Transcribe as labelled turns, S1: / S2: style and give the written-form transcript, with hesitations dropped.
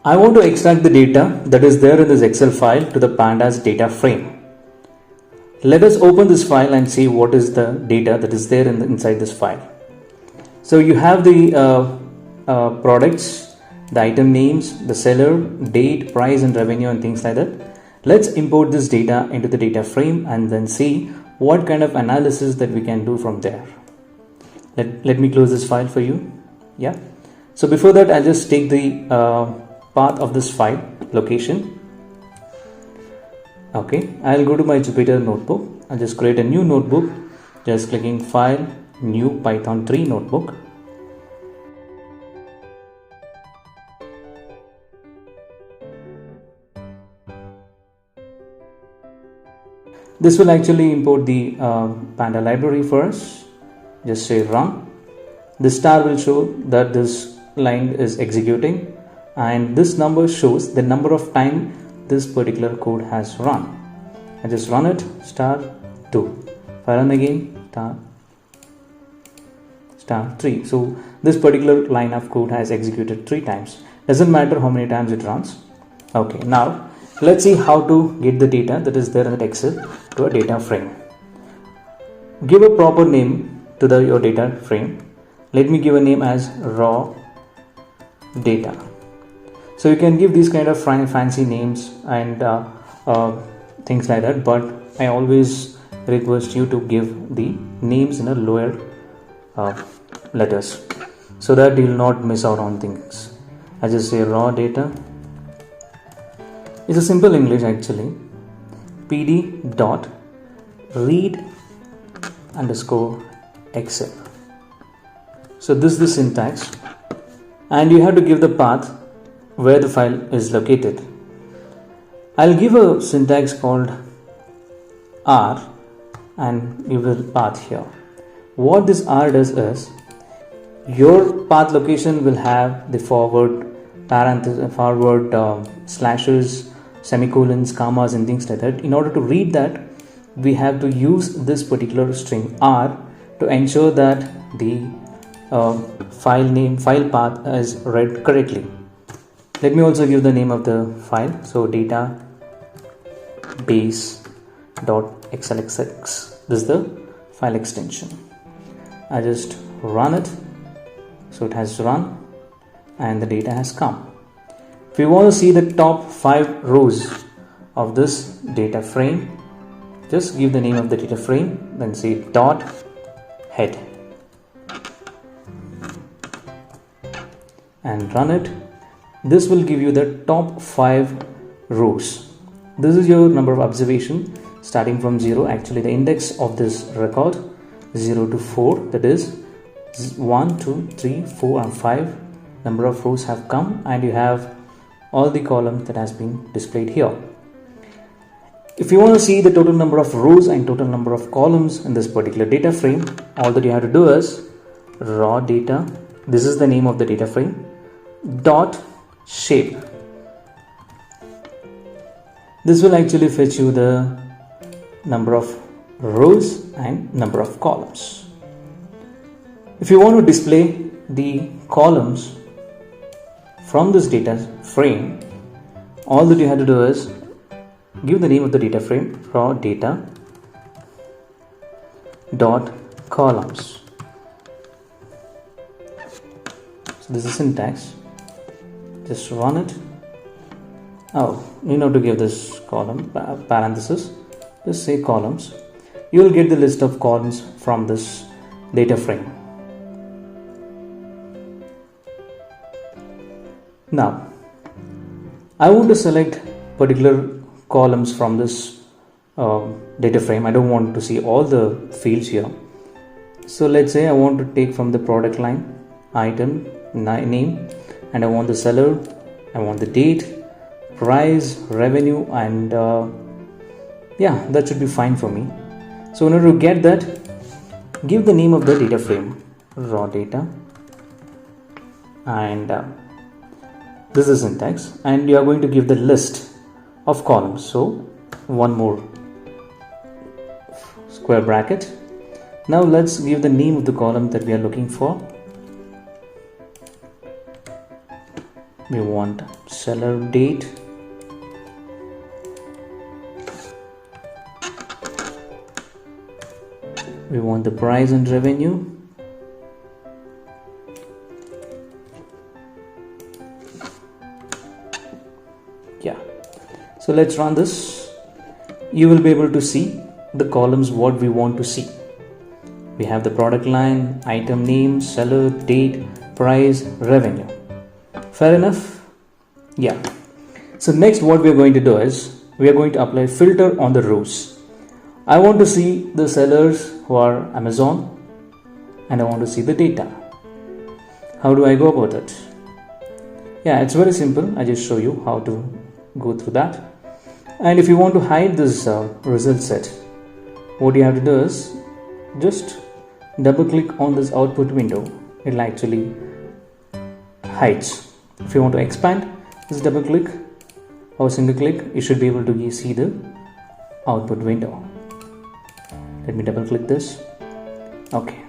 S1: I want to extract the data that is there in this Excel file to the Pandas data frame. Let us open this file and see what is the data that is there inside this file. So you have the products, the item names, the seller, date, price and revenue and things like that. Let's import this data into the data frame and then see what kind of analysis that we can do from there. Let me close this file for you. Yeah. So before that, I'll just take the path of this file location. Okay, I'll go to my Jupyter notebook. I'll just create a new notebook, just clicking File, New Python 3 notebook. This will actually import the Panda library for us. Just say run. The star will show that this line is executing, and this number shows the number of time this particular code has run. I just run it, *2. If I run again, *3. So this particular line of code has executed 3 times. Doesn't matter how many times it runs. Okay, now let's see how to get the data that is there in the Excel to a data frame. Give a proper name to your data frame. Let me give a name as raw data. So you can give these kind of fancy names and things like that, but I always request you to give the names in a lower letters so that you will not miss out on things. I just say raw data. It's a simple English actually. pd dot read underscore Excel. So this is the syntax, and you have to give the path where the file is located. I'll give a syntax called R and give the path here. What this R does is, your path location will have the forward parentheses, forward slashes, semicolons, commas and things like that. In order to read that, we have to use this particular string R to ensure that the file path is read correctly. Let me also give the name of the file. So database.xlsx. This is the file extension. I just run it. So it has run and the data has come. If you want to see the top 5 rows of this data frame, just give the name of the data frame, then say dot head and run it. This will give you the top 5 rows. This is your number of observation starting from 0. Actually, the index of this record 0 to 4, that is 1, 2, 3, 4 and 5 number of rows have come, and you have all the columns that has been displayed here. If you want to see the total number of rows and total number of columns in this particular data frame, all that you have to do is raw data. This is the name of the data frame. Dot shape. This will actually fetch you the number of rows and number of columns. If you want to display the columns from this data frame, all that you have to do is give the name of the data frame, raw data dot columns. So this is syntax. Just run it. Oh, you know to give this column parenthesis. Just say columns. You will get the list of columns from this data frame. Now, I want to select particular columns from this data frame. I don't want to see all the fields here. So let's say I want to take from the product line, item, name, and I want the seller, I want the date, price, revenue, and yeah, that should be fine for me. So in order to get that, give the name of the data frame, raw data, and this is syntax, and you are going to give the list of columns. So one more square bracket. Now let's give the name of the column that we are looking for. we want seller date, we want the price and revenue, yeah. So let's run this. You will be able to see the columns what we want to see. We have the product line, item name, seller, date, price, revenue. Fair enough? Yeah. So next what we are going to do is we are going to apply filter on the rows. I want to see the sellers who are Amazon and I want to see the data. How do I go about it? Yeah, it's very simple. I just show you how to go through that. And if you want to hide this result set, what you have to do is just double click on this output window. It will actually hides. If you want to expand, just double click or single click, you should be able to see the output window. Let me double click this. Okay.